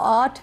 $8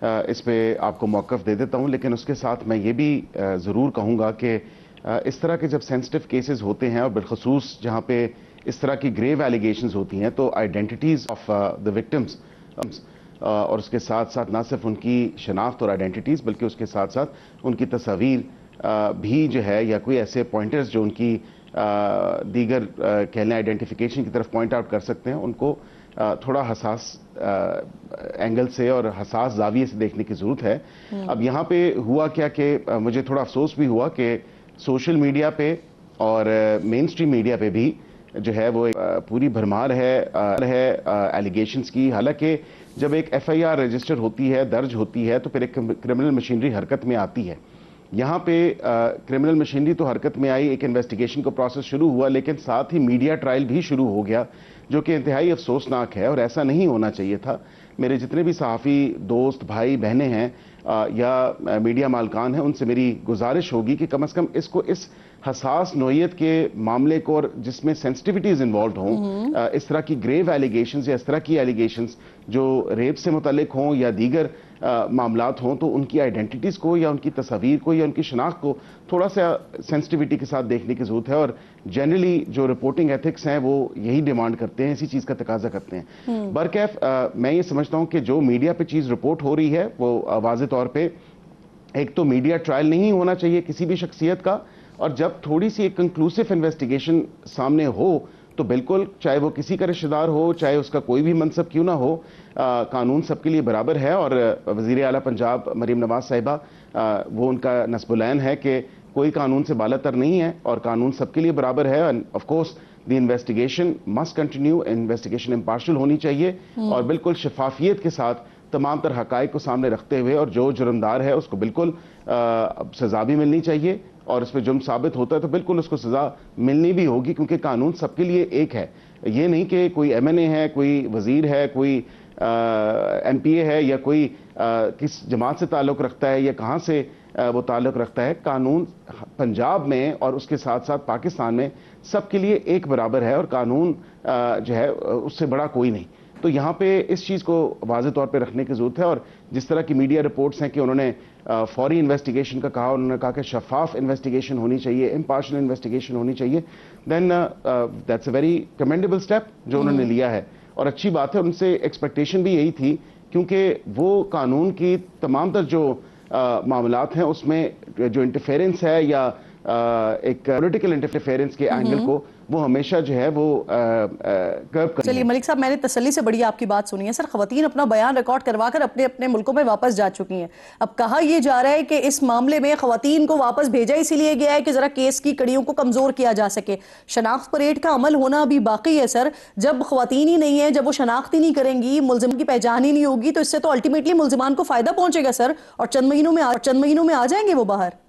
اس پہ آپ کو موقف دے دیتا ہوں، لیکن اس کے ساتھ میں یہ بھی ضرور کہوں گا کہ اس طرح کے جب سینسٹیو کیسز ہوتے ہیں اور بالخصوص جہاں پہ اس طرح کی گریو ایلیگیشنز ہوتی ہیں تو آئیڈینٹیٹیز آف دا وکٹمز اور اس کے ساتھ ساتھ نہ صرف ان کی شناخت اور آئیڈینٹیٹیز بلکہ اس کے ساتھ ساتھ ان کی تصاویر بھی جو ہے یا کوئی ایسے پوائنٹرز جو ان کی دیگر کہہ لیں آئیڈینٹیفیکیشن کی طرف پوائنٹ آؤٹ کر سکتے ہیں، ان کو تھوڑا حساس اینگل سے اور حساس زاویے سے دیکھنے کی ضرورت ہے۔ اب یہاں پہ ہوا کیا کہ مجھے تھوڑا افسوس بھی ہوا کہ سوشل میڈیا پہ اور مین اسٹریم میڈیا پہ بھی جو ہے وہ پوری بھرمار ہے ایلیگیشنز کی، حالانکہ جب ایک ایف آئی آر رجسٹر ہوتی ہے، درج ہوتی ہے، تو پھر ایک کرمنل مشینری حرکت میں آتی ہے۔ یہاں پہ کرمنل مشینری تو حرکت میں آئی، ایک انویسٹیگیشن کا پروسیس شروع ہوا، لیکن ساتھ ہی میڈیا ٹرائل بھی شروع ہو گیا، جو کہ انتہائی افسوسناک ہے اور ایسا نہیں ہونا چاہیے تھا۔ میرے جتنے بھی صحافی دوست بھائی بہنیں ہیں یا میڈیا مالکان ہیں، ان سے میری گزارش ہوگی کہ کم از کم اس کو اس حساس نوعیت کے معاملے کو اور جس میں سینسٹیوٹیز انوالوڈ ہوں، اس طرح کی گریو ایلیگیشنز یا اس طرح کی ایلیگیشنز جو ریپ سے متعلق ہوں یا دیگر معاملات ہوں، تو ان کی آئیڈینٹیٹیز کو یا ان کی تصاویر کو یا ان کی شناخت کو تھوڑا سا سینسٹیوٹی کے ساتھ دیکھنے کی ضرورت ہے، اور جنرلی جو رپورٹنگ ایتھکس ہیں وہ یہی ڈیمانڈ کرتے ہیں، اسی چیز کا تقاضا کرتے ہیں۔ برکیف میں یہ سمجھتا ہوں کہ جو میڈیا پہ چیز رپورٹ ہو رہی ہے وہ واضح طور پہ ایک تو میڈیا ٹرائل نہیں ہونا چاہیے کسی بھی شخصیت کا، اور جب تھوڑی سی ایک کنکلوسیو انویسٹیگیشن سامنے ہو تو بالکل چاہے وہ کسی کا رشتہ دار ہو، چاہے اس کا کوئی بھی منصب کیوں نہ ہو، قانون سب کے لیے برابر ہے۔ اور وزیر اعلیٰ پنجاب مریم نواز صاحبہ وہ ان کا نصب العین ہے کہ کوئی قانون سے بالا تر نہیں ہے اور قانون سب کے لیے برابر ہے۔ Of course the investigation must continue, investigation impartial ہونی چاہیے اور بالکل شفافیت کے ساتھ تمام تر حقائق کو سامنے رکھتے ہوئے، اور جو جرمدار ہے اس کو بالکل سزا بھی ملنی چاہیے، اور اس پہ جرم ثابت ہوتا ہے تو بالکل اس کو سزا ملنی بھی ہوگی، کیونکہ قانون سب کے لیے ایک ہے۔ یہ نہیں کہ کوئی ایم این اے ہے، کوئی وزیر ہے، کوئی ایم پی اے ہے، یا کوئی کس جماعت سے تعلق رکھتا ہے یا کہاں سے وہ تعلق رکھتا ہے۔ قانون پنجاب میں اور اس کے ساتھ ساتھ پاکستان میں سب کے لیے ایک برابر ہے، اور قانون جو ہے اس سے بڑا کوئی نہیں۔ تو یہاں پہ اس چیز کو واضح طور پہ رکھنے کی ضرورت ہے، اور جس طرح کی میڈیا رپورٹس ہیں کہ انہوں نے فوری انویسٹیگیشن کا کہا، انہوں نے کہا کہ شفاف انویسٹیگیشن ہونی چاہیے، امپارشل انویسٹیگیشن ہونی چاہیے، then that's a very commendable step جو انہوں نے لیا ہے، اور اچھی بات ہے۔ ان سے ایکسپیکٹیشن بھی یہی تھی، کیونکہ وہ قانون کی تمام تر جو معاملات ہیں اس میں جو انٹرفیرنس ہے یا ایک پولیٹیکل انٹرفیرنس کے اینگل کو وہ ہمیشہ جو ہے وہ کرب کریں۔ چلیے ملک صاحب، میں نے تسلی سے بڑی آپ کی بات سنی ہے۔ سر، خواتین اپنا بیان ریکارڈ کروا کر اپنے اپنے ملکوں میں واپس جا چکی ہیں۔ اب کہا یہ جا رہا ہے کہ اس معاملے میں خواتین کو واپس بھیجا اسی لیے گیا ہے کہ ذرا کیس کی کڑیوں کو کمزور کیا جا سکے۔ شناخت پریڈ کا عمل ہونا ابھی باقی ہے سر۔ جب خواتین ہی نہیں ہیں، جب وہ شناخت ہی نہیں کریں گی، ملزم کی پہچان ہی نہیں ہوگی، تو اس سے تو الٹیمیٹلی ملزمان کو فائدہ پہنچے گا سر، اور چند مہینوں میں آ جائیں گے وہ باہر۔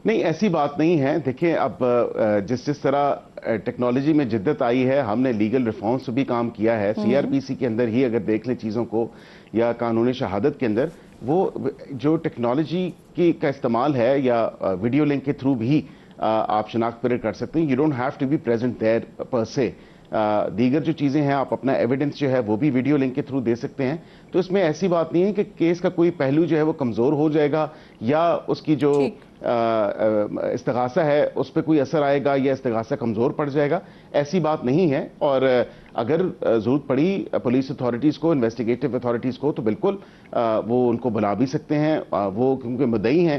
نہیں، ایسی بات نہیں ہے۔ دیکھیں، اب جس طرح ٹیکنالوجی میں جدت آئی ہے، ہم نے لیگل ریفارمز بھی کام کیا ہے۔ سی آر پی سی کے اندر ہی اگر دیکھ لیں چیزوں کو، یا قانون شہادت کے اندر، وہ جو ٹیکنالوجی کا استعمال ہے یا ویڈیو لنک کے تھرو بھی آپ شناخت پریڈ کر سکتے ہیں۔ You don't have to be present there پر سے۔ دیگر جو چیزیں ہیں، آپ اپنا ایویڈنس جو ہے وہ بھی ویڈیو لنک کے تھرو دے سکتے ہیں۔ تو اس میں ایسی بات نہیں ہے کہ کیس کا کوئی پہلو جو ہے وہ کمزور ہو جائے گا، یا اس کی جو استغاثہ ہے اس پہ کوئی اثر آئے گا، یا استغاثہ کمزور پڑ جائے گا، ایسی بات نہیں ہے۔ اور اگر ضرورت پڑی پولیس اتھارٹیز کو، انویسٹیگیٹو اتھارٹیز کو، تو بالکل وہ ان کو بلا بھی سکتے ہیں۔ وہ کیونکہ مدعی ہیں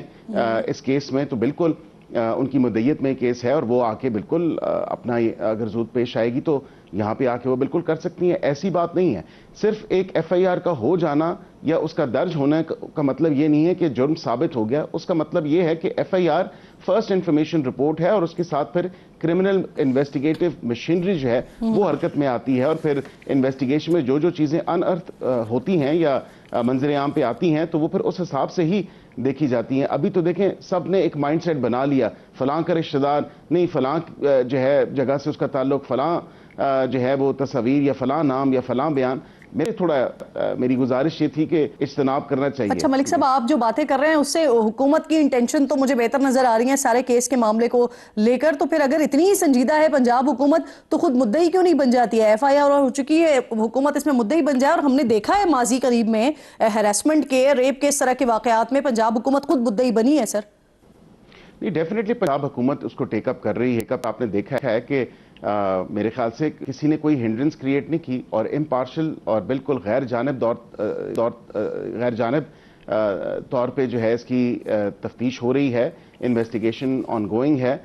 اس کیس میں، تو بالکل ان کی مدعیت میں کیس ہے، اور وہ آ کے بالکل اپنا اگر ضرورت پیش آئے گی تو یہاں پہ آ کے وہ بالکل کر سکتی ہیں۔ ایسی بات نہیں ہے۔ صرف ایک ایف آئی آر کا ہو جانا یا اس کا درج ہونے کا مطلب یہ نہیں ہے کہ جرم ثابت ہو گیا۔ اس کا مطلب یہ ہے کہ F I R first information report ہے، اور اس کے ساتھ پھر کرمنل انویسٹیگیٹو مشینری جو ہے وہ حرکت میں آتی ہے، اور پھر انویسٹیگیشن میں جو جو چیزیں ان ارتھ ہوتی ہیں یا منظر عام پہ آتی ہیں، تو وہ پھر اس حساب سے ہی دیکھی جاتی ہیں۔ ابھی تو دیکھیں، سب نے ایک مائنڈ سیٹ بنا لیا، فلاں کا رشتہ دار نہیں، فلاں جو ہے جگہ سے اس کا تعلق، فلاں جو ہے وہ تصاویر یا فلاں نام یا فلاں بیان۔ میری گزارش یہ تھی کہ اجتناب کرنا چاہیے. اچھا ملک صاحب، آپ جو باتیں کر رہے ہیں اس سے حکومت کی انٹینشن تو مجھے بہتر نظر آ رہی ہیں سارے کیس کے معاملے کو لے کر. تو پھر اگر اتنی ہی سنجیدہ ہے پنجاب حکومت تو خود مدعی کیوں نہیں بن جاتی ہے؟ ایف آئی آر ہو چکی ہے، حکومت اس میں مدعی بن جائے. اور ہم نے دیکھا ہے ماضی قریب میں ہیراسمنٹ کے، ریپ کے، اس طرح کے واقعات میں پنجاب حکومت خود مدعی بنی ہے. سر نہیں، ڈیفینیٹلی پنجاب حکومت اس کو ٹیک اپ کر رہی ہے. آپ نے دیکھا ہے کہ میرے خیال سے کسی نے کوئی ہنڈرنس کریٹ نہیں کی اور امپارشل اور بالکل غیر جانب طور پہ جو ہے اس کی تفتیش ہو رہی ہے، انویسٹیگیشن آن گوئنگ ہے.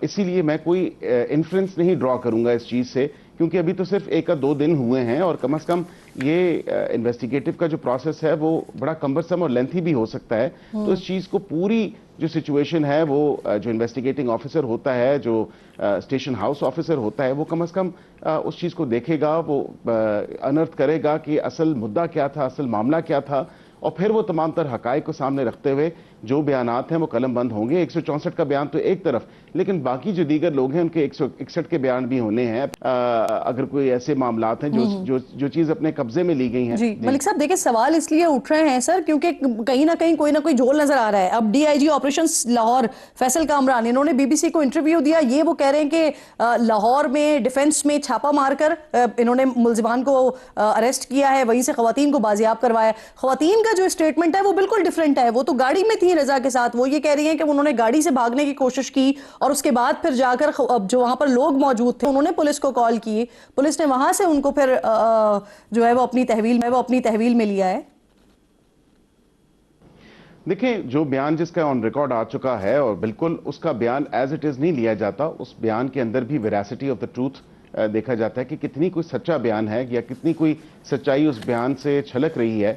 اسی لیے میں کوئی انفرنس نہیں ڈرا کروں گا اس چیز سے، کیونکہ ابھی تو صرف 1 یا 2 دن ہوئے ہیں اور کم از کم یہ انویسٹیگیٹو کا جو پروسیس ہے وہ بڑا کمبرسم اور لینتھی بھی ہو سکتا ہے. تو اس چیز کو پوری جو سچویشن ہے وہ جو انویسٹیگیٹنگ آفیسر ہوتا ہے، جو اسٹیشن ہاؤس آفیسر ہوتا ہے، وہ کم از کم اس چیز کو دیکھے گا، وہ انرتھ کرے گا کہ اصل مدعا کیا تھا، اصل معاملہ کیا تھا، اور پھر وہ تمام تر حقائق کو سامنے رکھتے ہوئے جو بیانات ہیں وہ قلم بند ہوں گے. 164 کا بیان تو ایک طرف، لیکن باقی جو دیگر لوگ ہیں ان کے 161 کے بیان بھی ہونے ہیں اگر کوئی ایسے معاملات ہیں جو چیز اپنے قبضے میں لی گئی ہیں. جی ملک صاحب دیکھیں، سوال اس لیے اٹھ رہے ہیں سر کیونکہ کہیں نہ کہیں کوئی نہ کوئی جھول نظر آ رہا ہے. اب D I G operations Lahore Faisal Kamran, انہوں نے بی بی سی کو انٹرویو دیا. یہ وہ کہہ رہے ہیں کہ لاہور میں ڈیفنس میں چھاپا مار کر انہوں نے ملزمان کو اریسٹ کیا ہے، وہیں سے خواتین کو بازیاب کروایا. خواتین کا جو اسٹیٹمنٹ ہے وہ بالکل ڈیفرنٹ ہے. وہ تو گاڑی میں تھی رضا کے ساتھ، وہ یہ کہہ رہی ہیں کہ انہوں نے گاڑی سے بھاگنے کی کوشش کی اور اس کے بعد پھر جا کر جو وہاں پر لوگ موجود تھے انہوں نے پولیس کو کال کی، پولیس نے وہاں سے ان کو پھر جو ہے وہ اپنی تحویل میں لیا ہے. دیکھیں، جو بیان جس کا آن ریکارڈ آ چکا ہے اور بالکل اس کا بیان ایز اٹ از نہیں لیا جاتا، اس بیان کے اندر بھی ویراسٹی آف دا ٹروتھ دیکھا جاتا ہے کہ کتنی کوئی سچا بیان ہے یا کتنی کوئی سچائی اس بیان سے چھلک رہی ہے.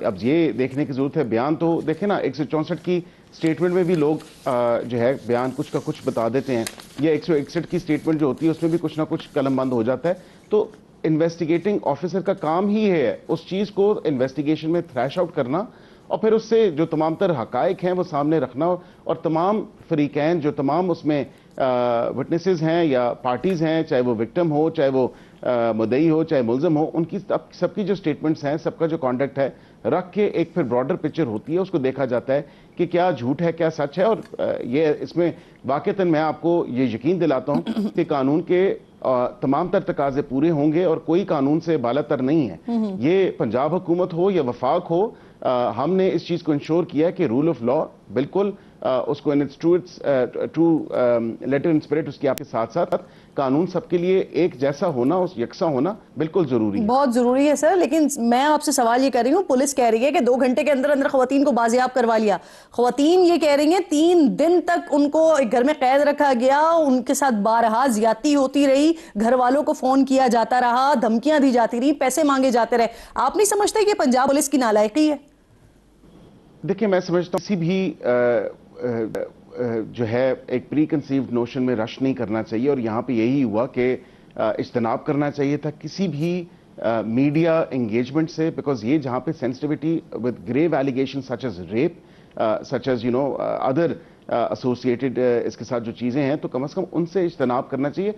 اب یہ دیکھنے کی ضرورت ہے. بیان تو دیکھیں نا، 164 کی سٹیٹمنٹ میں بھی لوگ جو ہے بیان کچھ کا کچھ بتا دیتے ہیں، یا 161 کی سٹیٹمنٹ جو ہوتی ہے اس میں بھی کچھ نہ کچھ قلم بند ہو جاتا ہے. تو انویسٹیگیٹنگ آفیسر کا کام ہی ہے اس چیز کو انویسٹیگیشن میں تھریش آؤٹ کرنا اور پھر اس سے جو تمام تر حقائق ہیں وہ سامنے رکھنا، اور تمام فریقین جو تمام اس میں وٹنسز ہیں یا پارٹیز ہیں، چاہے وہ وکٹم ہو، چاہے وہ مدعی ہو، چاہے ملزم ہو، ان کی سب کی جو سٹیٹمنٹس ہیں، سب کا جو کانڈکٹ ہے، رکھ کے ایک پھر براڈر پکچر ہوتی ہے. اس کو دیکھا جاتا ہے کہ کیا جھوٹ ہے، کیا سچ ہے. اور یہ اس میں واقعتاً میں آپ کو یہ یقین دلاتا ہوں کہ قانون کے تمام تر تقاضے پورے ہوں گے اور کوئی قانون سے بالا تر نہیں ہے. یہ پنجاب حکومت ہو یا وفاق ہو، ہم نے اس چیز کو انشور کیا کہ رول آف لا بالکل اس کو ٹرو لیٹر ان اسپرٹ اس کی آپ کے ساتھ ساتھ قانون سب کے لیے ایک جیسا ہونا، اس یکساں ہونا بالکل ضروری ہے. بہت ضروری ہے سر. لیکن میں آپ سے سوال یہ کر رہی ہوں، پولیس کہہ رہی ہے کہ 2 گھنٹے کے اندر اندر خواتین کو بازیاب کروا لیا. خواتین یہ کہہ رہی ہیں 3 دن تک ان کو ایک گھر میں قید رکھا گیا، ان کے ساتھ بارہا زیادتی ہوتی رہی، گھر والوں کو فون کیا جاتا رہا، دھمکیاں دی جاتی رہی، پیسے مانگے جاتے رہے. آپ نہیں سمجھتے کہ پنجاب پولیس کی نالائقی ہے؟ دیکھیں، میں سمجھتا ہوں کسی بھی جو ہے ایک پری کنسیوڈ نوشن میں رش نہیں کرنا چاہیے، اور یہاں پہ یہی ہوا کہ اجتناب کرنا چاہیے تھا کسی بھی میڈیا انگیجمنٹ سے، بیکاز یہ جہاں پہ sensitivity with grave allegation such as rape, such as other associated اس کے ساتھ جو چیزیں ہیں، تو کم از کم ان سے اجتناب کرنا چاہیے.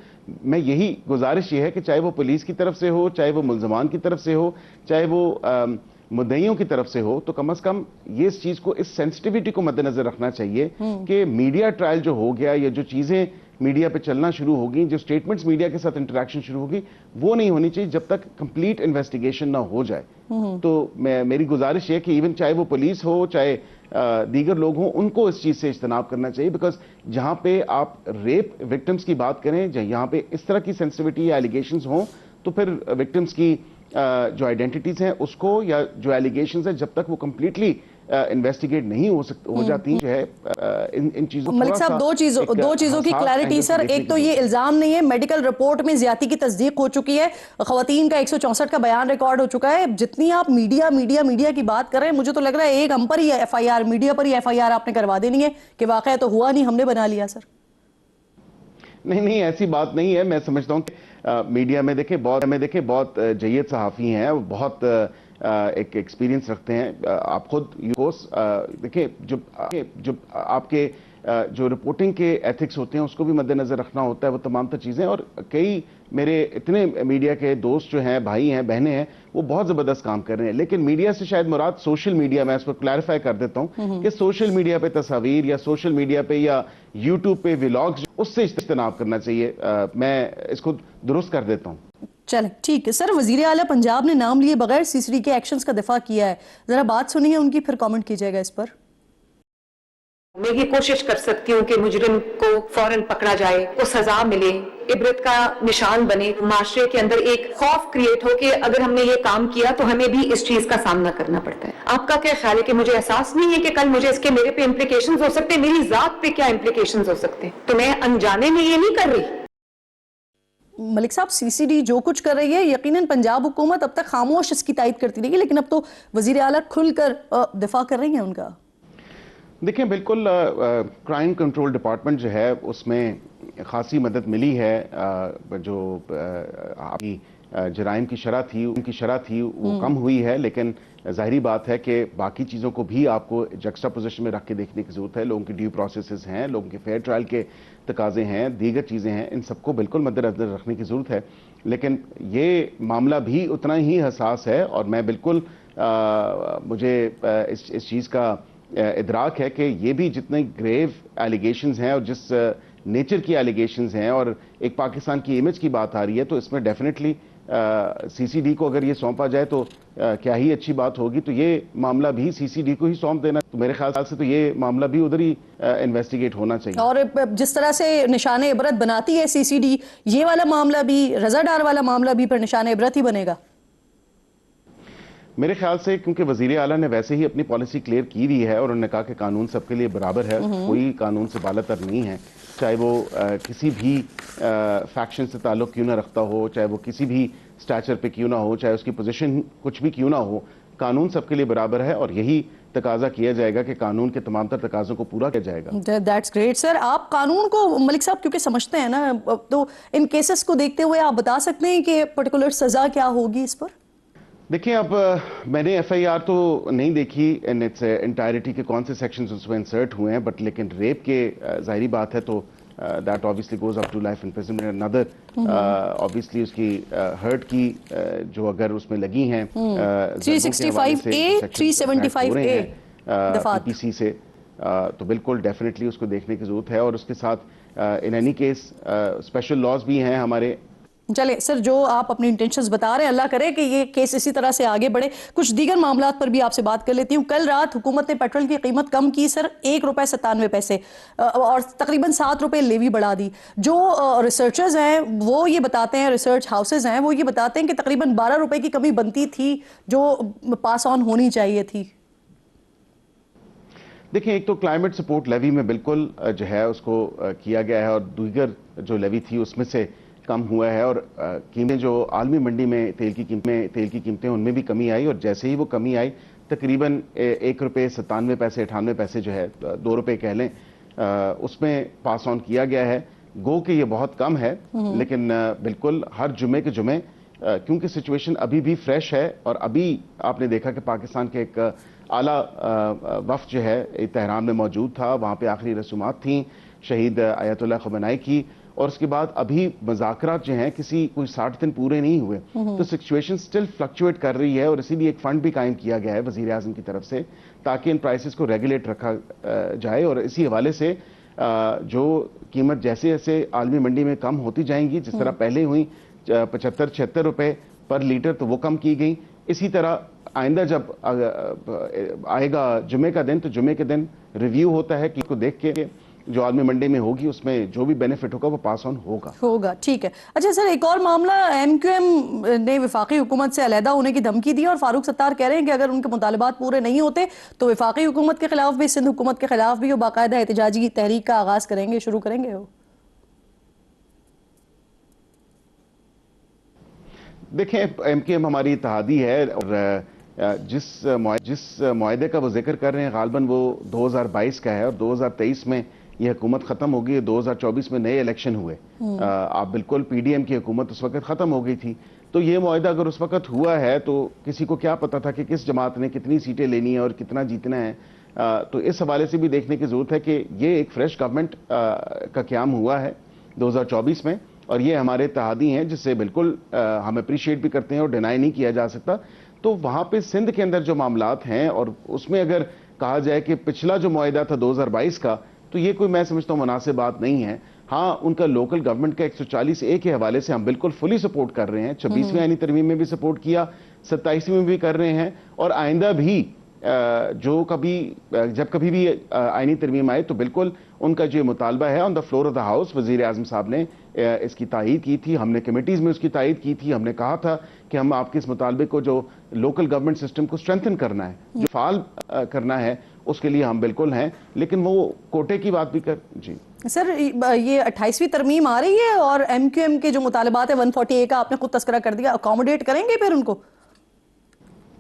میں یہی گزارش یہ ہے کہ چاہے وہ پولیس کی طرف سے ہو، چاہے وہ ملزمان کی طرف سے ہو، چاہے وہ مدعیوں کی طرف سے ہو، تو کم از کم یہ اس چیز کو، اس سینسٹیوٹی کو مد نظر رکھنا چاہیے کہ میڈیا ٹرائل جو ہو گیا یا جو چیزیں میڈیا پہ چلنا شروع ہوگی، جو سٹیٹمنٹس میڈیا کے ساتھ انٹریکشن شروع ہوگی، وہ نہیں ہونی چاہیے جب تک کمپلیٹ انویسٹیگیشن نہ ہو جائے. تو میری گزارش یہ کہ ایون چاہے وہ پولیس ہو، چاہے دیگر لوگ ہوں، ان کو اس چیز سے اجتناب کرنا چاہیے. بیکاز جہاں پہ آپ ریپ وکٹمز کی بات کریں، یہاں پہ اس طرح کی سینسٹیوٹی یا ایلیگیشنز ہوں، تو پھر وکٹمز کی جو آئیڈینٹیٹیز ہیں اس کو، یا جو ایلیگیشنز ہیں، جب تک وہ کمپلیٹلی انویسٹیگیٹ نہیں ہو جاتی جو ہے ان چیزوں. ملک صاحب دو چیزوں کی کلیرٹی سر. ایک تو یہ الزام نہیں ہے، میڈیکل رپورٹ میں زیادتی کی تصدیق ہو چکی ہے، خواتین کا 164 کا بیان ریکارڈ ہو چکا ہے. جتنی آپ میڈیا کی بات کر رہے ہیں، مجھے تو لگ رہا ہے ایک ہم پر ہی ایف آئی آر، میڈیا پر ہی ایف آئی آر آپ نے کروا دینی ہے کہ واقعہ تو ہوا نہیں، ہم نے بنا لیا. سر نہیں، ایسی بات نہیں ہے. میں سمجھتا ہوں کہ میڈیا میں دیکھیں بہت جید صحافی ہیں، بہت ایک ایکسپیرینس رکھتے ہیں. آپ خود دیکھیں، جب آپ کے جو رپورٹنگ کے ایتھکس ہوتے ہیں اس کو بھی مد نظر رکھنا ہوتا ہے، وہ تمام تر چیزیں. اور کئی میرے اتنے میڈیا کے دوست جو ہیں، بھائی ہیں، بہنیں ہیں، وہ بہت زبردست کام کر رہے ہیں. لیکن میڈیا سے شاید مراد سوشل میڈیا، میں اس کو کلیریفائی کر دیتا ہوں کہ سوشل میڈیا پہ تصاویر یا سوشل میڈیا پہ یا یوٹیوب پہ ولاگز، اس سے اجتناب کرنا چاہیے. میں اس کو درست کر دیتا ہوں. چلیں ٹھیک ہے سر. وزیر اعلیٰ پنجاب نے نام لیے بغیر سی سی ڈی کے ایکشنز کا دفاع کیا ہے. ذرا بات سنیے ان کی، پھر کامنٹ کیجئے گا اس پر. میں یہ کوشش کر سکتی ہوں کہ مجرم کو فوراً پکڑا جائے، کو سزا ملے، عبرت کا نشان بنے، معاشرے کے اندر ایک خوف کریٹ ہو کہ اگر ہم نے یہ کام کیا تو ہمیں بھی اس چیز کا سامنا کرنا پڑتا ہے. آپ کا کیا خیال ہے کہ مجھے احساس نہیں ہے کہ کل مجھے اس کے میرے پہ امپلیکیشنز ہو سکتے ہیں، میری ذات پہ کیا امپلیکیشنز ہو سکتے ہیں؟ تو میں انجانے میں یہ نہیں کر رہی. ملک صاحب، سی سی ڈی جو کچھ کر رہی ہے، یقیناً پنجاب حکومت اب تک خاموش اس کی تائید کرتی رہی ہے، لیکن اب تو وزیر اعلیٰ کھل کر دفاع کر رہی ہیں ان کا. دیکھیں، بالکل کرائم کنٹرول ڈپارٹمنٹ جو ہے اس میں خاصی مدد ملی ہے. جو آپ کی جرائم کی شرح تھی وہ کم ہوئی ہے، لیکن ظاہری بات ہے کہ باقی چیزوں کو بھی آپ کو جکسٹا پوزیشن میں رکھ کے دیکھنے کی ضرورت ہے. لوگوں کی ڈیو پروسیسز ہیں، لوگوں کے فیئر ٹرائل کے تقاضے ہیں، دیگر چیزیں ہیں، ان سب کو بالکل مد نظر رکھنے کی ضرورت ہے. لیکن یہ معاملہ بھی اتنا ہی حساس ہے، اور میں بالکل مجھے اس چیز کا ادراک ہے کہ یہ بھی جتنے گریو ایلیگیشنز ہیں اور جس نیچر کی ایلیگیشنز ہیں، اور ایک پاکستان کی امیج کی بات آ رہی ہے، تو اس میں ڈیفینیٹلی سی سی ڈی کو اگر یہ سونپا جائے تو کیا ہی اچھی بات ہوگی. تو یہ معاملہ بھی سی سی ڈی کو ہی سونپ دینا، تو میرے خیال سے تو یہ معاملہ بھی ادھر ہی انویسٹیگیٹ ہونا چاہیے. اور جس طرح سے نشان عبرت بناتی ہے سی سی ڈی، یہ والا معاملہ بھی، رضا ڈار والا معاملہ بھی پھر نشان عبرت ہی بنے گا. میرے خیال سے کیونکہ وزیر اعلیٰ نے ویسے ہی اپنی پالیسی کلیئر کی دی ہے، اور انہوں نے کہا کہ قانون سب کے لیے برابر ہے، کوئی قانون سے بالا تر نہیں ہے، چاہے وہ کسی بھی فیکشن سے تعلق کیوں نہ رکھتا ہو، چاہے وہ کسی بھی سٹیچر پہ کیوں نہ ہو، چاہے اس کی پوزیشن کچھ بھی کیوں نہ ہو، قانون سب کے لیے برابر ہے. اور یہی تقاضا کیا جائے گا کہ قانون کے تمام تر تقاضوں کو پورا کیا جائے گا. دیٹس گریٹ سر. آپ قانون کو ملک صاحب کیونکہ سمجھتے ہیں نا، تو ان کیسز کو دیکھتے ہوئے آپ بتا سکتے ہیں کہ پرٹیکولر سزا کیا ہوگی اس پر؟ دیکھیں، اب میں نے ایف آئی آر تو نہیں دیکھی ان اٹس انٹائرٹی کے کون سے سیکشنز اس میں انسرٹ ہوئے ہیں، بٹ لیکن ریپ کے ظاہری بات ہے تو that obviously goes up to life imprisonment. another obviously اس کی ہرٹ کی جو اگر اس میں لگی ہیں 365A 375A دفعات پی سی سے، تو بالکل ڈیفینیٹلی اس کو دیکھنے کی ضرورت ہے. اور اس کے ساتھ in any case special laws بھی ہیں ہمارے. چلے سر، جو آپ اپنی انٹینشنز بتا رہے ہیں، اللہ کرے کہ یہ کیس اسی طرح سے آگے بڑھے. کچھ دیگر معاملات پر بھی آپ سے بات کر لیتی ہوں. کل رات حکومت نے پیٹرول کی قیمت کم کی سر، 1 روپے 97 پیسے، اور تقریباً 7 روپے لیوی بڑھا دی. جو ریسرچرز ہیں وہ یہ بتاتے ہیں، ریسرچ ہاؤسز ہیں وہ یہ بتاتے ہیں کہ تقریباً 12 روپے کی کمی بنتی تھی جو پاس آن ہونی چاہیے تھی. دیکھیں، ایک تو کلائمیٹ سپورٹ لیوی میں بالکل جو ہے اس کو کیا گیا ہے، اور دیگر جو لیوی تھی اس میں سے کم ہوا ہے. اور قیمتیں جو عالمی منڈی میں تیل کی قیمتیں ان میں بھی کمی آئی، اور جیسے ہی وہ کمی آئی تقریباً 1 روپے 97 پیسے 98 پیسے جو ہے 2 روپے کہہ لیں، اس میں پاس آن کیا گیا ہے. گو کہ یہ بہت کم ہے، لیکن بالکل ہر جمعے کے جمعے کیونکہ سچویشن ابھی بھی فریش ہے، اور ابھی آپ نے دیکھا کہ پاکستان کے ایک اعلیٰ وفد جو ہے تہران میں موجود تھا، وہاں پہ آخری رسومات تھیں شہید آیت اللہ خمینائی کی، اور اس کے بعد ابھی مذاکرات جو ہیں کوئی 60 دن پورے نہیں ہوئے، تو سچویشن سٹل فلکچویٹ کر رہی ہے. اور اسی لیے ایک فنڈ بھی قائم کیا گیا ہے وزیر اعظم کی طرف سے تاکہ ان پرائسز کو ریگولیٹ رکھا جائے. اور اسی حوالے سے جو قیمت جیسے جیسے عالمی منڈی میں کم ہوتی جائیں گی، جس طرح پہلے ہوئی 75-76 روپے پر لیٹر، تو وہ کم کی گئی. اسی طرح آئندہ جب آئے گا جمعے کا دن، تو جمعے کے دن ریویو ہوتا ہے کہ کو دیکھ کے جو عالمی منڈی میں ہوگی اس میں جو بھی بینیفٹ ہوگا وہ پاس آن ہوگا. ٹھیک ہے. اچھا سر، ایک اور معاملہ، ایم کیو ایم نے وفاقی حکومت سے علیحدہ ہونے کی دھمکی دی، اور فاروق ستار کہہ رہے ہیں کہ اگر ان کے مطالبات پورے نہیں ہوتے تو وفاقی حکومت کے خلاف بھی، سندھ حکومت کے خلاف بھی وہ باقاعدہ احتجاجی تحریک کا آغاز کریں گے، شروع کریں گے. وہ دیکھیں، ایم کیو ایم ہماری اتحادی ہے، اور جس معاہدے کا وہ ذکر کر رہے ہیں غالباً وہ 2022 کا ہے، اور 2023 میں یہ حکومت ختم ہو گئی. 2024 میں نئے الیکشن ہوئے. آپ بالکل پی ڈی ایم کی حکومت اس وقت ختم ہو گئی تھی، تو یہ معاہدہ اگر اس وقت ہوا ہے تو کسی کو کیا پتا تھا کہ کس جماعت نے کتنی سیٹیں لینی ہیں اور کتنا جیتنا ہے. تو اس حوالے سے بھی دیکھنے کی ضرورت ہے کہ یہ ایک فریش گورنمنٹ کا قیام ہوا ہے 2024 میں، اور یہ ہمارے اتحادی ہیں جس سے بالکل ہم اپریشیٹ بھی کرتے ہیں اور ڈینائی نہیں کیا جا سکتا. تو وہاں پہ سندھ کے اندر جو معاملات ہیں، اور اس میں اگر کہا جائے کہ پچھلا جو معاہدہ تھا 2022 کا، تو یہ کوئی میں سمجھتا ہوں مناسب بات نہیں ہے. ہاں، ان کا لوکل گورنمنٹ کا 140A کے حوالے سے ہم بالکل فلی سپورٹ کر رہے ہیں. 26ویں آئینی ترمیم میں بھی سپورٹ کیا، 27ویں میں بھی کر رہے ہیں، اور آئندہ بھی جب کبھی بھی آئینی ترمیم آئے تو بالکل ان کا جو مطالبہ ہے on the floor of the house, وزیر اعظم صاحب نے اس کی تائید کی تھی، ہم نے کمیٹیز میں اس کی تائید کی تھی. ہم نے کہا تھا کہ ہم آپ کے اس مطالبے کو جو لوکل گورنمنٹ سسٹم کو اسٹرینتھن کرنا ہے، جو فعال کرنا ہے، اس کے لیے ہم بالکل ہیں. لیکن وہ کوٹے کی بات بھی جی سر، یہ 28ویں ترمیم آ رہی ہے اور MQM کے جو مطالبات ہیں 140A کا آپ نے خود تذکرہ کر دیا، اکاموڈیٹ کریں گے پھر ان کو؟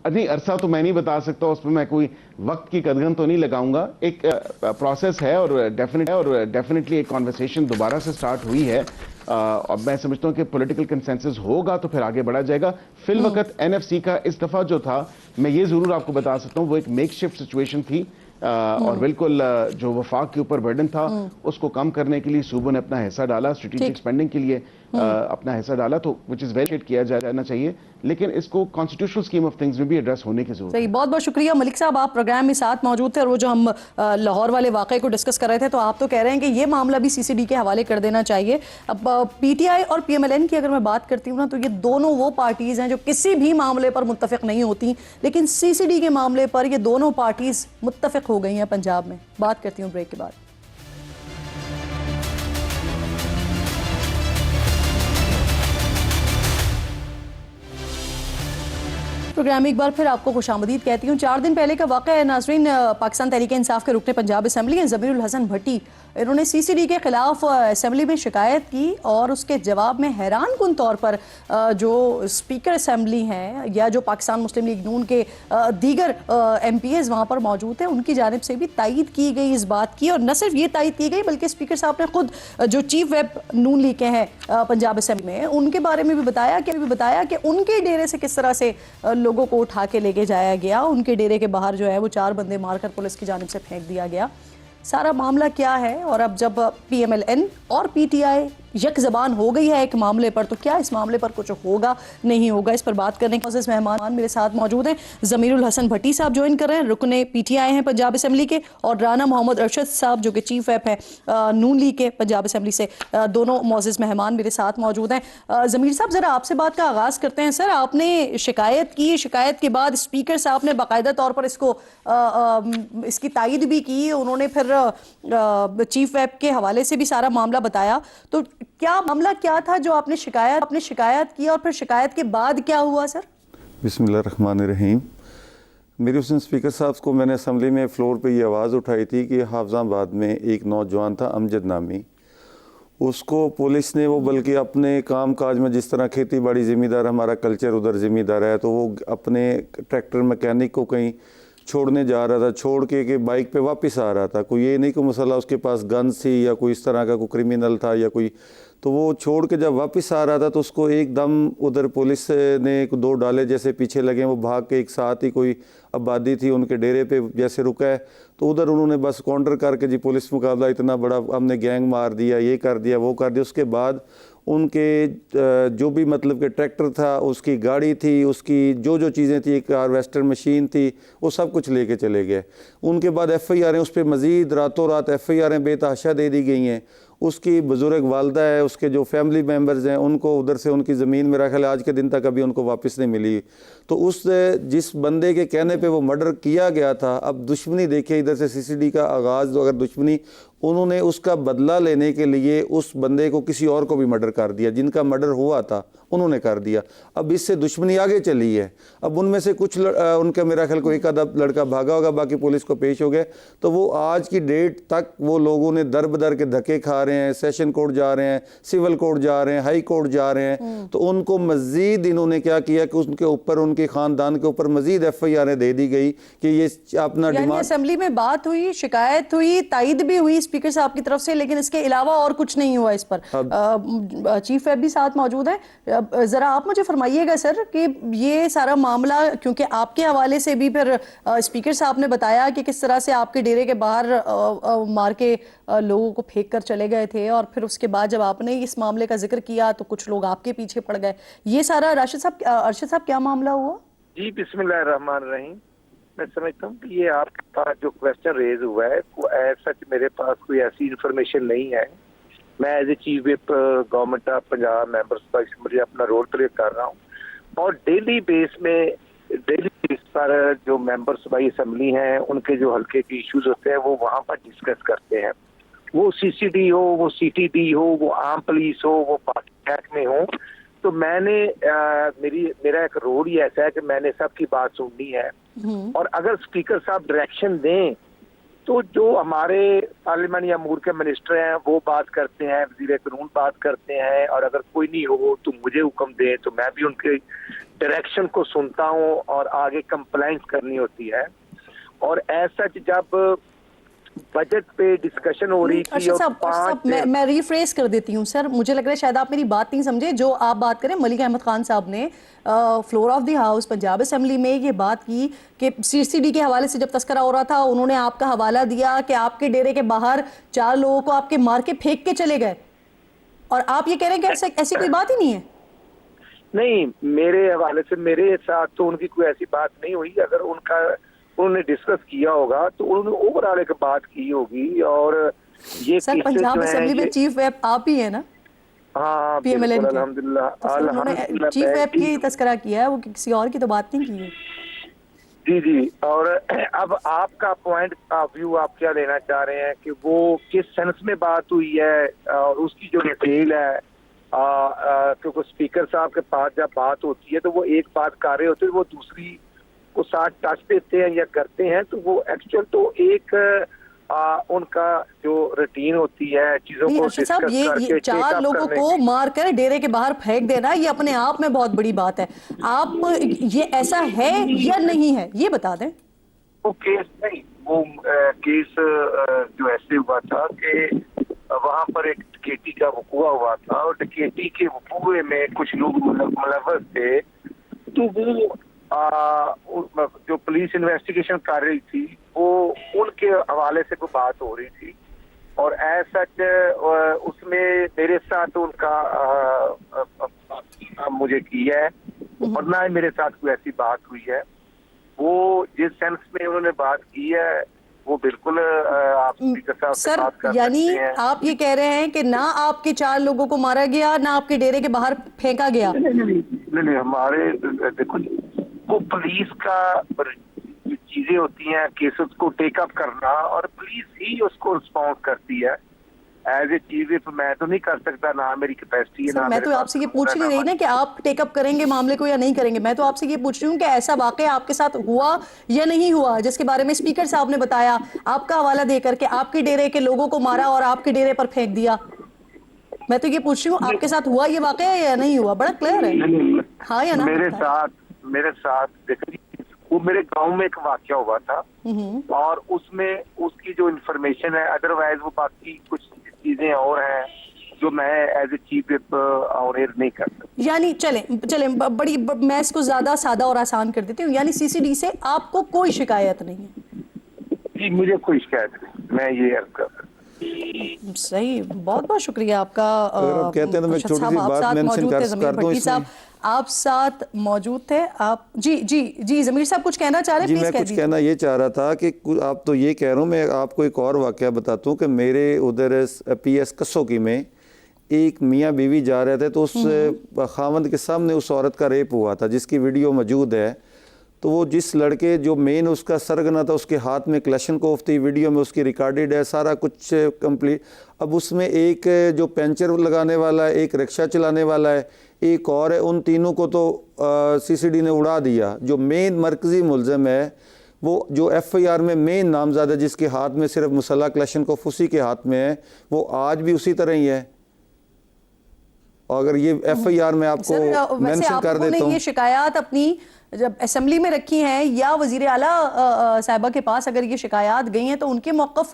نہیں، عرصہ تو میں نہیں بتا سکتا، اس پہ میں کوئی وقت کی قدغن تو نہیں لگاؤں گا. ایک پروسیس ہے اور ڈیفینیٹلی ایک کانورسیشن دوبارہ سے سٹارٹ ہوئی ہے. اب میں سمجھتا ہوں کہ پولیٹیکل کنسنسس ہوگا تو پھر آگے بڑھا جائے گا. فی الوقت NFC کا اس دفعہ جو تھا، میں یہ ضرور آپ کو بتا سکتا ہوں، وہ ایک میک شفٹ سچویشن تھی، اور بالکل جو وفاق کے اوپر برڈن تھا اس کو کم کرنے کے لیے صوبوں نے اپنا حصہ ڈالا، اسٹریٹجک سپینڈنگ کے لیے اپنا حصہ ڈالا، تو وچ از ویل کیا جانا چاہیے. لیکن اس کو کانسٹیٹیوشنل اسکیم آف تھنگز میں بھی ایڈریس ہونے کی ضرورت ہے. صحیح، بہت بہت شکریہ ملک صاحب، آپ پروگرام میں ساتھ موجود تھے، اور وہ جو ہم لاہور والے واقعے کو ڈسکس کر رہے تھے، تو آپ تو کہہ رہے ہیں کہ یہ معاملہ بھی CCD کے حوالے کر دینا چاہیے. اب PTI اور PMLN کی اگر میں بات کرتی ہوں نا، تو یہ دونوں وہ پارٹیز ہیں جو کسی بھی معاملے پر متفق نہیں ہوتی، لیکن CCD کے معاملے پر یہ دونوں پارٹیز متفق ہو گئی ہیں پنجاب میں. بات کرتی ہوں بریک کے بعد. پروگرام میں ایک بار پھر آپ کو خوش آمدید کہتی ہوں. 4 دن پہلے کا واقعہ ہے ناظرین. پاکستان تحریک انصاف کے رکن پنجاب اسمبلی ہیں ضمیر الحسن بھٹی، انہوں نے CCD کے خلاف اسمبلی میں شکایت کی، اور اس کے جواب میں حیران کن طور پر جو اسپیکر اسمبلی ہیں یا جو پاکستان مسلم لیگ نون کے دیگر MPs وہاں پر موجود ہیں، ان کی جانب سے بھی تائید کی گئی اس بات کی. اور نہ صرف یہ تائید کی گئی بلکہ اسپیکر صاحب نے خود جو چیف ویپ نون لیگ کے ہیں پنجاب اسمبلی میں، ان کے بارے میں بھی بتایا کہ ان کے ڈیرے سے کس طرح سے لوگوں کو اٹھا کے لے کے جایا گیا. ان کے ڈیرے کے باہر جو ہے وہ 4 بندے مار کر پولیس کی جانب سے پھینک دیا گیا. سارا معاملہ کیا ہے، اور اب جب PMLN اور PTI یک زبان ہو گئی ہے ایک معاملے پر، تو کیا اس معاملے پر کچھ ہوگا نہیں ہوگا؟ اس پر بات کرنے کے معزز مہمان میرے ساتھ موجود ہیں. ضمیر الحسن بھٹی صاحب جوائن کر رہے ہیں، رکن PTI ہیں پنجاب اسمبلی کے، اور رانا محمد ارشد صاحب جو کہ چیف ویپ ہیں نون لیگ کے پنجاب اسمبلی سے. دونوں معزز مہمان میرے ساتھ موجود ہیں. ضمیر صاحب، ذرا آپ سے بات کا آغاز کرتے ہیں. سر، آپ نے شکایت کی، شکایت کے بعد اسپیکر صاحب نے باقاعدہ طور پر اس کی تائید بھی کی، انہوں نے پھر چیف ویپ کے حوالے سے بھی سارا معاملہ بتایا. تو کیا معاملہ کیا تھا جو آپ نے شکایت کی، اور پھر شکایت کے بعد کیا ہوا سر؟ بسم اللہ الرحمن الرحیم. میرے اس دن اسپیکر صاحب کو میں نے اسمبلی میں فلور پہ یہ آواز اٹھائی تھی کہ حافظ آباد میں ایک نوجوان تھا امجد نامی، اس کو پولیس نے، وہ بلکہ اپنے کام کاج میں جس طرح کھیتی باڑی ذمہ دار، ہمارا کلچر ادھر ذمہ دار ہے، تو وہ اپنے ٹریکٹر میکینک کو کہیں چھوڑنے جا رہا تھا، چھوڑ کے کہ بائک پہ واپس آ رہا تھا. کوئی یہ نہیں کوئی مسئلہ اس کے پاس گن تھی یا کوئی اس طرح کا کوئی کرمینل تھا یا کوئی، تو وہ چھوڑ کے جب واپس آ رہا تھا تو اس کو ایک دم ادھر پولیس نے 2 ڈالے جیسے پیچھے لگے، وہ بھاگ کے ایک ساتھ ہی کوئی آبادی تھی ان کے ڈیرے پہ جیسے رکا ہے، تو ادھر انہوں نے بس کاؤنٹر کر کے جی پولیس مقابلہ اتنا بڑا، ہم نے گینگ مار دیا، یہ کر دیا وہ کر دیا. اس کے بعد ان کے جو بھی مطلب کہ ٹریکٹر تھا، اس کی گاڑی تھی، اس کی جو چیزیں تھیں، ایک ہارویسٹر مشین تھی، وہ سب کچھ لے کے چلے گئے. ان کے بعد FIR اس پہ مزید راتوں رات FIR بے تحاشا دے دی گئی ہیں. اس کی بزرگ والدہ ہے، اس کے جو فیملی ممبرز ہیں، ان کو ادھر سے ان کی زمین میرا خیال آج کے دن تک ابھی ان کو واپس نہیں ملی. تو اس جس بندے کے کہنے پہ وہ مرڈر کیا گیا تھا، اب دشمنی دیکھیں ادھر سے CCD کا آغاز، اگر دشمنی، انہوں نے اس کا بدلہ لینے کے لیے اس بندے کو کسی اور کو بھی مرڈر کر دیا، جن کا مرڈر ہوا تھا انہوں نے کر دیا. اب اس سے دشمنی آگے چلی ہے. اب ان میں سے کچھ ان کا میرا خیال کو ایک آدھا لڑکا بھاگا ہوگا، باقی پولیس کو پیش ہو گئے. تو وہ آج کی ڈیٹ تک وہ لوگوں نے در بدر کے دھکے کھا رہے ہیں، سیشن کورٹ جا رہے ہیں، سول کورٹ جا رہے ہیں، ہائی کورٹ جا رہے ہیں. تو ان کو مزید انہوں نے کیا کیا کہ ان کے اوپر، ان کے خاندان کے اوپر مزید FIR دے دی گئی کہ یہ اپنا یعنی ڈیمانڈ. اسمبلی میں بات ہوئی، شکایت ہوئی، تائید بھی ہوئی اسپیکر صاحب کی طرف سے, لیکن اس کے علاوہ اور کچھ نہیں ہوا اس پر. چیف ویب بھی ساتھ موجود ہے, ذرا آپ مجھے فرمائیے گا سر کہ یہ سارا معاملہ, کیونکہ آپ کے حوالے سے بھی پھر اسپیکر صاحب نے بتایا کہ کس طرح سے آپ کے ڈیرے کے باہر مار کے لوگوں کو پھینک کر چلے گئے تھے, اور پھر اس کے بعد جب آپ نے اس معاملے کا ذکر کیا تو کچھ لوگ آپ کے پیچھے پڑ گئے. یہ سارا ارشد صاحب کیا معاملہ ہوا؟ جی بسم اللہ الرحمن الرحیم. میں سمجھتا ہوں کہ یہ آپ کے پاس جو کویسچن ریز ہوا ہے وہ ایز سچ میرے پاس کوئی ایسی انفارمیشن نہیں ہے. میں as a chief whip government of Punjab member صوبائی اسمبلی اپنا رول پلے کر رہا ہوں, اور ڈیلی بیس پر جو ممبر صوبائی اسمبلی ہیں ان کے جو حلقے کے ایشوز ہوتے ہیں وہ وہاں پر ڈسکس کرتے ہیں. وہ سی سی ڈی ہو, وہ سی ٹی ڈی ہو, وہ عام پولیس ہو, وہ باقی محکمے ہوں. تو میں نے میرا ایک رول ہی ایسا ہے کہ میں نے سب کی بات سننی ہے, اور اگر اسپیکر صاحب ڈائریکشن دیں تو جو ہمارے پارلیمانی امور کے منسٹر ہیں وہ بات کرتے ہیں, وزیر قانون بات کرتے ہیں, اور اگر کوئی نہیں ہو تو مجھے حکم دیں تو میں بھی ان کے ڈائریکشن کو سنتا ہوں اور آگے کمپلائنس کرنی ہوتی ہے. اور ایسا جب بجٹ پہ ڈسکشن ہو رہی تھی, میں ریفریز کر دیتی ہوں سر, مجھے لگ رہا ہے شاید آپ میری بات نہیں سمجھے. جو آپ بات کریں, ملک احمد خان صاحب نے floor of the house Punjab assembly میں یہ بات کی کہ سی سی ڈی کے حوالے سے جب تذکرہ ہو رہا تھا انہوں نے آپ کا حوالہ دیا کہ آپ کے ڈیرے کے باہر 4 لوگوں کو آپ کے مار کے پھینک کے چلے گئے, اور آپ یہ کہہ رہے ہیں کہ ایسی کوئی بات ہی نہیں ہے. نہیں, میرے حوالے سے میرے ساتھ تو ان کی کوئی ایسی بات نہیں ہوئی. اگر انہوں نے ڈسکس کیا ہوگا تو انہوں نے اوور آل ایک بات کی ہوگی. اور یہ سر پنجاب اسمبلی میں چیف ویپ آپ ہی ہیں نا؟ ہاں پی ایم ایل این الحمدللہ چیف ویپ کی تذکرہ کیا ہے, وہ کسی اور کی تو بات نہیں کی ہے. جی. اور اب آپ کا پوائنٹ آف ویو آپ کیا لینا چاہ رہے ہیں کہ وہ کس سینس میں بات ہوئی ہے, اور اس کی جو ڈیٹیل ہے, کیونکہ اسپیکر صاحب کے پاس جب بات ہوتی ہے تو وہ ایک بات کر رہے ہوتے ہیں, وہ دوسری کو ساتھ ٹچ دیتے ہیں یا کرتے ہیں, تو وہ ایکچوئل تو ایک ان کا جو روٹین ہوتی ہے چیزوں کو ارشد صاحب, یہ 4 لوگوں کو مار کر ڈیرے کے باہر پھینک دینا یہ اپنے آپ میں بہت بڑی بات ہے. آپ یہ ایسا ہے یا نہیں ہے یہ بتا دیں. وہ کیس نہیں, وہ کیس جو ایسے ہوا تھا کہ وہاں پر ایک ڈکیٹی کا وقوع ہوا تھا, اور ڈکیٹی کے وقوع میں کچھ لوگ ملوث تھے. تو وہ جو پولیس انویسٹیگیشن کر رہی تھی وہ ان کے حوالے سے کوئی بات ہو رہی تھی, اور ایز سچ اس میں میرے ساتھ ان کا مجھے کی ہے, اور نہ ہی میرے ساتھ کوئی ایسی بات ہوئی ہے. وہ جس سینس میں انہوں نے بات کی ہے وہ بالکل آپ اسپیکر صاحب سے بات کر سکتے ہیں. یعنی آپ یہ کہہ رہے ہیں کہ نہ آپ کے 4 لوگوں کو مارا گیا, نہ آپ کے ڈیرے کے باہر پھینکا گیا؟ نہیں, ہمارے دیکھو وہ پولیس کا چیزیں ہوتی ہیں, کیسز کو ٹیک اپ کرنا, اور پولیس ہی اس کو رسپانس کرتی ہے. ایز اے چیف میں تو نہیں کر سکتا, نہ میری کیپیسٹی ہے. میں تو آپ سے یہ پوچھ نہیں رہی نا کہ آپ ٹیک اپ کریں گے معاملے کو یا نہیں کریں گے, میں تو آپ سے یہ پوچھ رہی ہوں کہ ایسا واقعہ آپ کے ساتھ ہوا یا نہیں ہوا جس کے بارے میں اسپیکر صاحب نے بتایا آپ کا حوالہ دے کر کے آپ کے ڈیرے کے لوگوں کو مارا اور آپ کے ڈیرے پر پھینک دیا. میں تو یہ پوچھ رہی ہوں آپ کے ساتھ ہوا یہ واقعہ یا نہیں ہوا, بڑا کلیئر ہے ہاں یا نا. میرے ساتھ دیکھیں, وہ میرے گاؤں میں ایک واقعہ ہوا تھا, اور اس میں اس کی جو انفارمیشن ہے, ادروائز وہ باقی کچھ چیزیں اور ہیں جو میں as a chief whip on air نہیں کر سکتا. یعنی چلیں بڑی میں اس کو زیادہ سادہ اور آسان کر دیتی ہوں, یعنی سی سی ڈی سے آپ کو کوئی شکایت نہیں ہے؟ جی مجھے کوئی شکایت نہیں, میں یہ عرض کر سکتا. صحیح, بہت بہت شکریہ آپ کا. اگر آپ کہتے ہیں تو میں چھوٹی سی بات مینشن کر دوں اس میں. آپ ساتھ موجود تھے, آپ جی ضمیر صاحب کچھ کہنا چاہ رہے ہیں؟ جی میں کچھ کہنا یہ چاہ رہا تھا کہ آپ تو یہ کہہ رہا ہوں, میں آپ کو ایک اور واقعہ بتاتا ہوں کہ میرے ادھر پی ایس کسوکی میں ایک میاں بیوی جا رہے تھے, تو اس خاوند کے سامنے اس عورت کا ریپ ہوا تھا جس کی ویڈیو موجود ہے. تو وہ جس لڑکے جو مین اس کا سرگنا تھا اس کے ہاتھ میں کلیشن کوف تھی, ویڈیو میں اس کی ریکارڈڈ ہے, سارا کچھ کمپلیٹ. اب اس میں ایک جو پینچر لگانے والا ہے, ایک رکشہ چلانے والا ہے, ایک اور ہے, ان تینوں کو تو سی سی ڈی نے اڑا دیا. جو مین مرکزی ملزم ہے وہ جو ایف آئی آر میں مین نامزد ہے جس کے ہاتھ میں صرف مسلح کلیشن کوف اسی کے ہاتھ میں ہے, وہ آج بھی اسی طرح ہی ہے. اور اگر یہ ایف آئی آر میں آپ کو مینشن کر دیتا ہوں. یہ شکایات اپنی جب اسمبلی میں رکھی ہیں یا وزیر اعلیٰ صاحبہ کے پاس اگر یہ شکایات گئی ہیں تو ان کے موقف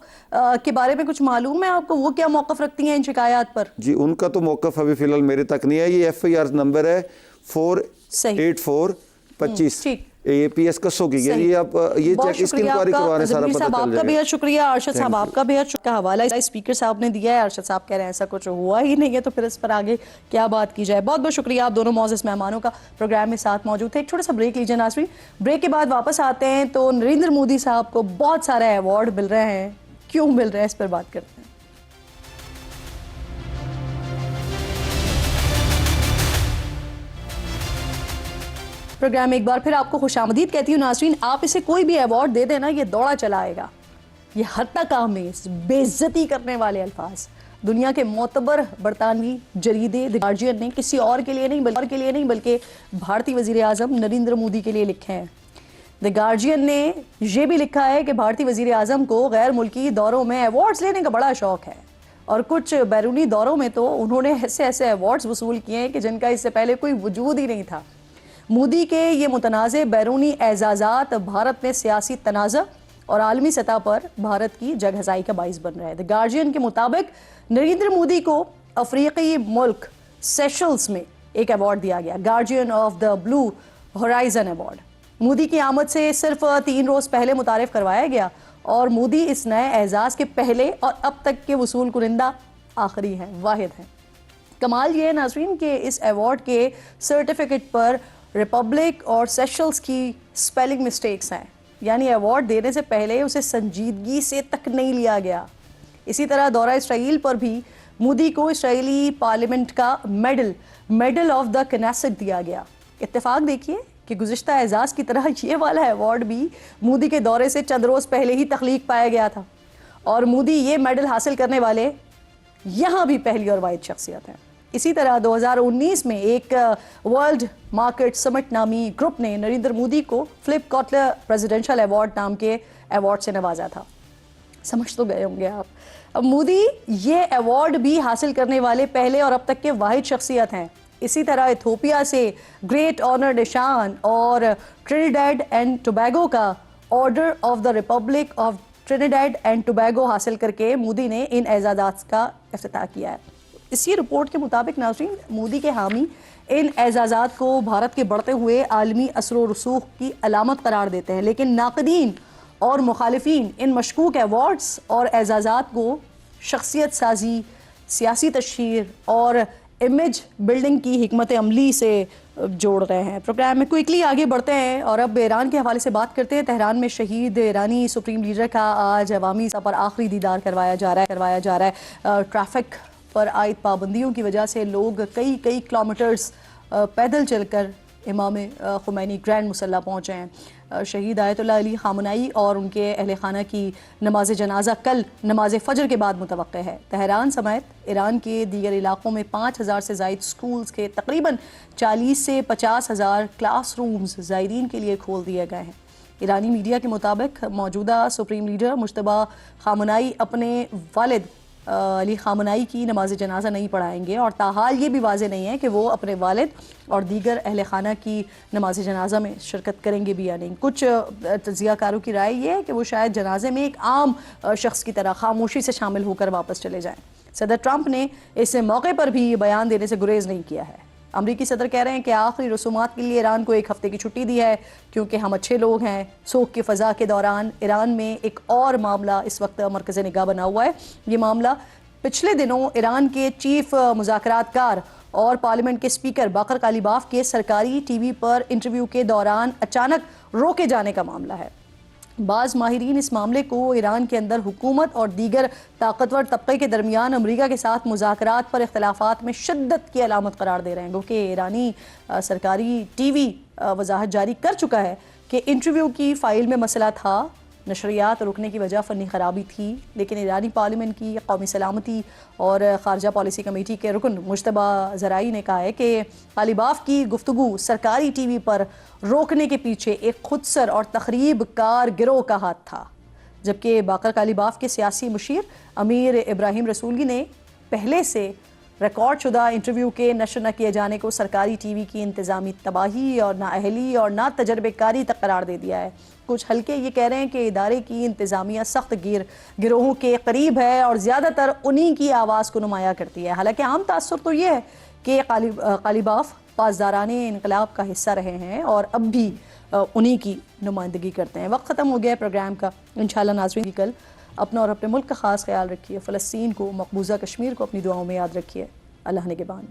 کے بارے میں کچھ معلوم ہے آپ کو؟ وہ کیا موقف رکھتی ہیں ان شکایات پر؟ جی ان کا تو موقف ابھی فی الحال میرے تک نہیں ہے. یہ ایف آئی آر نمبر ہے 48425 اے پی ایس کسو کی. یہ آپ یہ چیک اس کی انکوائری کروانے سارا پتہ چل جائے گا. آپ کا بہت شکریہ. ارشد صاحب آپ کا بہت شکریہ. حوالہ اسپیکر صاحب نے دیا ہے. ارشد صاحب کہہ رہے ہیں ایسا کچھ ہوا ہی نہیں ہے تو پھر اس پر آگے کیا بات کی جائے. بہت بہت شکریہ آپ دونوں معزز مہمانوں کا پروگرام میں ساتھ موجود تھے. ایک چھوٹا سا بریک لیجیے ناظرین. بریک کے بعد واپس آتے ہیں تو نریندر مودی صاحب کو بہت سارے ایوارڈ مل رہے ہیں. کیوں مل رہے ہیں اس پر بات کرتے ہیں. پروگرام میں ایک بار پھر آپ کو خوش آمدید کہتی ہوں ناظرین. آپ اسے کوئی بھی ایوارڈ دے دینا یہ دوڑا چلا آئے گا. یہ حتی کام میں بے عزتی کرنے والے الفاظ دنیا کے معتبر برطانوی جریدے دی گارجین نے کسی اور کے لیے نہیں بلکہ بھارتی وزیر اعظم نریندر مودی کے لیے لکھے ہیں. دی گارجین نے یہ بھی لکھا ہے کہ بھارتی وزیر اعظم کو غیر ملکی دوروں میں ایوارڈز لینے کا بڑا شوق ہے اور کچھ بیرونی دوروں میں تو انہوں نے ایسے ایوارڈز وصول کیے ہیں کہ جن کا اس سے پہلے کوئی وجود ہی نہیں تھا. مودی کے یہ متنازع بیرونی اعزازات بھارت میں سیاسی تنازع اور عالمی سطح پر بھارت کی جگ ہزائی کا باعث بن رہے ہیں. دی گارجین کے مطابق نریندر مودی کو افریقی ملک سیشلز میں ایک ایوارڈ دیا گیا, guardian of the blue horizon award. Modi کی آمد سے صرف 3 روز پہلے متعارف کروایا گیا اور مودی اس نئے اعزاز کے پہلے اور اب تک کے وصول کنندہ آخری ہیں, واحد ہیں. کمال یہ ہے ناظرین کہ اس ایوارڈ کے سرٹیفکیٹ پر ریپبلک اور سیشلز کی سپیلنگ مسٹیکس ہیں, یعنی ایوارڈ دینے سے پہلے اسے سنجیدگی سے تک نہیں لیا گیا. اسی طرح دورہ اسرائیل پر بھی مودی کو اسرائیلی پارلیمنٹ کا میڈل آف دا کنیسٹ دیا گیا. اتفاق دیکھیے کہ گزشتہ اعزاز کی طرح یہ والا ایوارڈ بھی مودی کے دورے سے چند روز پہلے ہی تخلیق پایا گیا تھا اور مودی یہ میڈل حاصل کرنے والے یہاں بھی پہلی اور واحد شخصیت ہیں. اسی طرح 2019 میں ایک ورلڈ مارکیٹ سمٹ نامی گروپ نے نریندر مودی کو فلپ کاٹلر پریزیڈنشل ایوارڈ نام کے ایوارڈ سے نوازا تھا. سمجھ تو گئے ہوں گے آپ. اب مودی یہ ایوارڈ بھی حاصل کرنے والے پہلے اور اب تک کے واحد شخصیت ہیں. اسی طرح ایتھوپیا سے گریٹ آنر نشان اور ٹرینیڈاڈ اینڈ ٹوبیگو کا order of the republic of Trinidad and Tobago حاصل کر کے مودی نے ان اعزازات کا افتتاح کیا ہے. اسی رپورٹ کے مطابق ناظرین مودی کے حامی ان اعزازات کو بھارت کے بڑھتے ہوئے عالمی اثر و رسوخ کی علامت قرار دیتے ہیں, لیکن ناقدین اور مخالفین ان مشکوک ایوارڈز اور اعزازات کو شخصیت سازی, سیاسی تشہیر اور امیج بلڈنگ کی حکمت عملی سے جوڑ رہے ہیں. پروگرام میں کوئکلی آگے بڑھتے ہیں اور اب ایران کے حوالے سے بات کرتے ہیں. تہران میں شہید ایرانی سپریم لیڈر کا آج عوامی سطح پر آخری دیدار کروایا جا رہا ہے. ٹریفک پر عائد پابندیوں کی وجہ سے لوگ کئی کلومیٹرز پیدل چل کر امام خمینی گرینڈ مصلی پہنچے ہیں. شہید آیت اللہ علی خامنائی اور ان کے اہل خانہ کی نماز جنازہ کل نماز فجر کے بعد متوقع ہے. تہران سمیت ایران کے دیگر علاقوں میں 5,000 سے زائد سکولز کے تقریباً 40 سے 50,000 کلاس رومز زائرین کے لیے کھول دیے گئے ہیں. ایرانی میڈیا کے مطابق موجودہ سپریم لیڈر مجتبیٰ خامنائی اپنے والد علی خامنائی کی نماز جنازہ نہیں پڑھائیں گے اور تاحال یہ بھی واضح نہیں ہے کہ وہ اپنے والد اور دیگر اہل خانہ کی نماز جنازہ میں شرکت کریں گے بھی یا نہیں. کچھ تجزیہ کاروں کی رائے یہ ہے کہ وہ شاید جنازے میں ایک عام شخص کی طرح خاموشی سے شامل ہو کر واپس چلے جائیں. صدر ٹرمپ نے اس موقع پر بھی بیان دینے سے گریز نہیں کیا ہے. امریکی صدر کہہ رہے ہیں کہ آخری رسومات کے لیے ایران کو 1 ہفتے کی چھٹی دی ہے کیونکہ ہم اچھے لوگ ہیں. سوگ کی فضا کے دوران ایران میں ایک اور معاملہ اس وقت مرکز نگاہ بنا ہوا ہے. یہ معاملہ پچھلے دنوں ایران کے چیف مذاکرات کار اور پارلیمنٹ کے اسپیکر باقر کالیباف کے سرکاری ٹی وی پر انٹرویو کے دوران اچانک روکے جانے کا معاملہ ہے. بعض ماہرین اس معاملے کو ایران کے اندر حکومت اور دیگر طاقتور طبقے کے درمیان امریکہ کے ساتھ مذاکرات پر اختلافات میں شدت کی علامت قرار دے رہے ہیں. کیونکہ ایرانی سرکاری ٹی وی وضاحت جاری کر چکا ہے کہ انٹرویو کی فائل میں مسئلہ تھا, نشریات رکنے کی وجہ فنی خرابی تھی, لیکن ایرانی پارلیمنٹ کی قومی سلامتی اور خارجہ پالیسی کمیٹی کے رکن مجتبیٰ زرعی نے کہا ہے کہ کالیباف کی گفتگو سرکاری ٹی وی پر روکنے کے پیچھے ایک خودسر اور تخریب کار گروہ کا ہاتھ تھا. جبکہ باقر کالیباف کے سیاسی مشیر امیر ابراہیم رسولی نے پہلے سے ریکارڈ شدہ انٹرویو کے نشر نہ کیے جانے کو سرکاری ٹی وی کی انتظامی تباہی اور نااہلی اور نا تجربے کاری تک قرار دے دیا ہے۔ کچھ حلقے یہ کہہ رہے ہیں کہ ادارے کی انتظامیہ سخت گروہوں کے قریب ہے اور زیادہ تر انہی کی آواز کو نمایاں کرتی ہے، حالانکہ عام تاثر تو یہ ہے کہ قالیباف پاسداران انقلاب کا حصہ رہے ہیں اور اب بھی انہی کی نمائندگی کرتے ہیں۔ وقت ختم ہو گیا ہے پروگرام کا، انشاءاللہ ناظرین کل اپنا اور اپنے ملک کا خاص خیال رکھیے، فلسطین کو، مقبوضہ کشمیر کو اپنی دعاؤں میں یاد رکھیے۔ اللہ نگہبان۔